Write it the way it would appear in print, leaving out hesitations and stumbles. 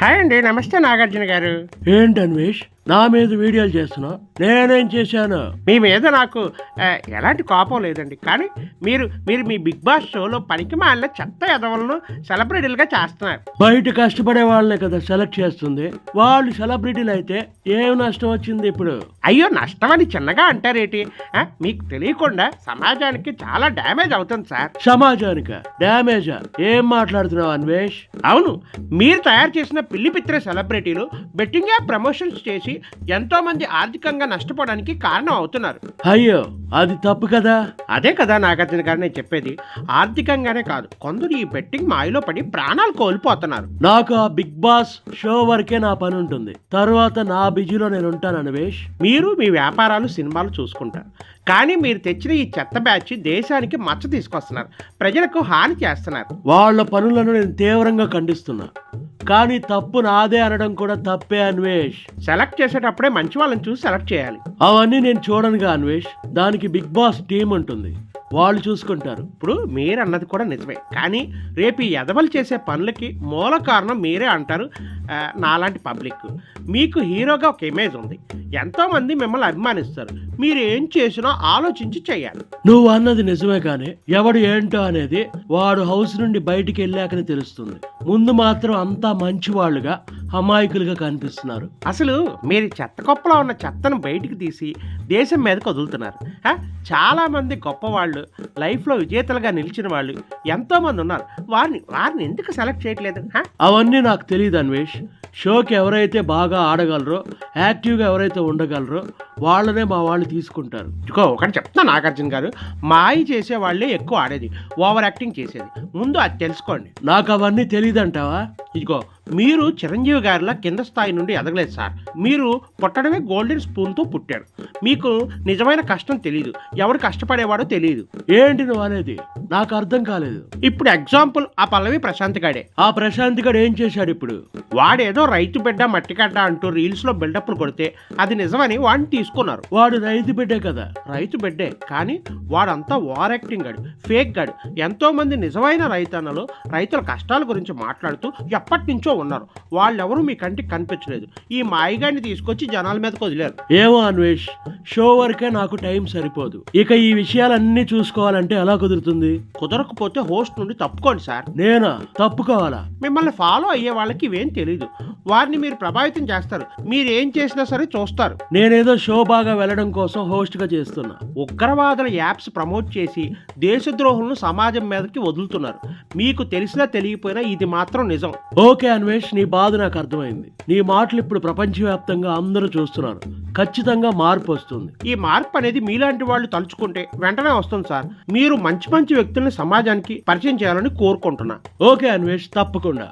Hi అండి, నమస్తే నాగార్జున గారు. ఏంటి అన్వేష్, నా మీద వీడియోలు చేస్తున్నావు? నేనేం చేశాను? మీ మీద నాకు ఎలాంటి కోపం లేదండి. కానీ మీరు మీరు మీ బిగ్ బాస్ షోలో పనికి మాలిన చెత్త ఎదవలను సెలబ్రిటీలుగా చేస్తున్నారు. బయట కష్టపడే వాళ్ళనే కదా సెలెక్ట్ చేస్తుంది. వాళ్ళు సెలబ్రిటీలు అయితే ఏం నష్టం వచ్చింది ఇప్పుడు? అయ్యో, నష్టం అని చిన్నగా అంటారేటి? మీకు తెలియకుండా సమాజానికి చాలా డ్యామేజ్ అవుతుంది సార్. సమాజానికి డ్యామేజా? ఏం మాట్లాడుతున్నావు అన్వేష్? అవును, మీరు తయారు చేసిన పిల్లి పిత్రే సెలబ్రిటీలు బెట్టింగ్ యాప్ ప్రమోషన్స్ చేసి ఎంతో మంది ఆర్థికంగా నష్టపోవడానికి కారణం అవుతున్నారు. అయ్యో, అది తప్పు కదా. అదే కదా నాగార్జున గారు నేను చెప్పేది. ఆర్థికంగానే కాదు, కొందరు ఈ బెట్టింగ్ మాయలో పడి ప్రాణాలు కోల్పోతున్నారు. నాకు ఆ బిగ్ బాస్ షో వరకే నా పని ఉంటుంది, తర్వాత నా బిజీలో నేను ఉంటాను అన్వేష్. మీరు మీ వ్యాపారాలు సినిమాలు చూసుకుంటారు, కానీ మీరు తెచ్చిన ఈ చెత్త బ్యాచ్ దేశానికి మచ్చ తీసుకొస్తున్నారు, ప్రజలకు హాని చేస్తున్నారు. వాళ్ళ పనులను నేను తీవ్రంగా ఖండిస్తున్నా, కానీ తప్పు నాదే అనడం కూడా తప్పే అన్వేష్. సెలెక్ట్ చేసేటప్పుడే మంచి వాళ్ళని చూసి సెలెక్ట్ చేయాలి. అవన్నీ నేను చూడనుగా అన్వేష్. దానికి బిగ్ బాస్ టీం ఉంటుంది, వాళ్ళు చూసుకుంటారు. ఇప్పుడు మీరు అన్నది కూడా నిజమే, కానీ రేపు ఈ ఎదవలు చేసే పనులకి మూల కారణం మీరే అంటారు. నాలాంటి పబ్లిక్ మీకు హీరోగా ఒక ఇమేజ్ ఉంది, ఎంతోమంది మిమ్మల్ని అభిమానిస్తారు. మీరు ఏం చేసినా ఆలోచించి చేయాలి. నువ్వు అన్నది నిజమే, కానీ ఎవడు ఏంటో అనేది వాడు హౌస్ నుండి బయటికి వెళ్ళాకనే తెలుస్తుంది. ముందు మాత్రం అంతా మంచి వాళ్ళుగా అమాయకులుగా కనిపిస్తున్నారు. అసలు మీరు చెత్త కుప్పలో ఉన్న చెత్తను బయటికి తీసి దేశం మీదకి వదులుతున్నారు. చాలామంది గొప్పవాళ్ళు, లైఫ్లో విజేతలుగా నిలిచిన వాళ్ళు ఎంతోమంది ఉన్నారు. వారిని ఎందుకు సెలెక్ట్ చేయట్లేదు? అవన్నీ నాకు తెలియదు అన్వేష్. షోకి ఎవరైతే బాగా ఆడగలరో, యాక్టివ్గా ఎవరైతే ఉండగలరో వాళ్ళనే మా వాళ్ళు తీసుకుంటారు. ఒకటి చెప్తున్నా నాగార్జున గారు, మాయ చేసే వాళ్ళే ఎక్కువ ఆడేది, ఓవర్ యాక్టింగ్ చేసేది. ముందు అది తెలుసుకోండి. నాకు అవన్నీ తెలియదంటావా? ఇదిగో, మీరు చిరంజీవి గారిలా కింద స్థాయి నుండి ఎదగలేదు సార్. మీరు పుట్టడమే గోల్డెన్ స్పూన్తో పుట్టాడు. మీకు నిజమైన కష్టం తెలియదు, ఎవరు కష్టపడేవాడో తెలియదు. ఏంటి నువ్వు అనేది? నాకు అర్థం కాలేదు. ఇప్పుడు ఎగ్జాంపుల్ ఆ పల్లవి ప్రశాంత్ గాడే. ఆ ప్రశాంత్ గడు ఏం చేశాడు ఇప్పుడు? వాడేదో రైతు బిడ్డ మట్టిగడ్డ అంటూ రీల్స్లో బిల్డప్లు కొడితే అది నిజమని వాడిని తీసుకున్నారు. వాడు రైతు బిడ్డే కదా. రైతు బిడ్డే, కానీ వాడంతా ఓవర్ యాక్టింగ్ గాడు, ఫేక్ గాడు. ఎంతో మంది నిజమైన రైతన్నలు రైతుల కష్టాల గురించి మాట్లాడుతూ ఎప్పటి నుంచో ఉన్నారు. వాళ్ళెవరూ మీ కంటికి కనిపించలేదు. ఈ మాయగాన్ని తీసుకొచ్చి జనాల మీదకి వదిలేరు. ఏమో అన్వేష్, షో వరకే నాకు టైం సరిపోదు. ఇక ఈ విషయాలన్నీ చూసుకోవాలంటే ఎలా కుదురుతుంది? కుదరకపోతే హోస్ట్ నుండి తప్పుకోండి సార్. నేనా తప్పుకోవాలా? మిమ్మల్ని ఫాలో అయ్యే వాళ్ళకి ఇవేం తెలీదు. వారిని మీరు ప్రభావితం చేస్తారు. మీరు ఏం చేసినా సరే చూస్తారు. నేనేదో షో బాగా వెళ్ళడం కోసం హోస్ట్ గా చేస్తున్నా. ఉగ్రవాదుల యాప్స్ ప్రమోట్ చేసి దేశద్రోహులను సమాజం మీదకి వదులుతున్నారు. మీకు తెలిసినా తెలియపోయినా ఇది మాత్రం నిజం. ఓకే అన్వేష్, నీ బాధ నాకు అర్థమైంది. నీ మాటలు ఇప్పుడు ప్రపంచవ్యాప్తంగా అందరూ చూస్తున్నారు. ఖచ్చితంగా మార్పు వస్తుంది. ఈ మార్పు అనేది మీలాంటి వాళ్ళు తలుచుకుంటే వెంటనే వస్తుంది సార్. మీరు మంచి మంచి వ్యక్తుల్ని సమాజానికి పరిచయం చేయాలని కోరుకుంటున్నా. ఓకే అన్వేష్, తప్పకుండా.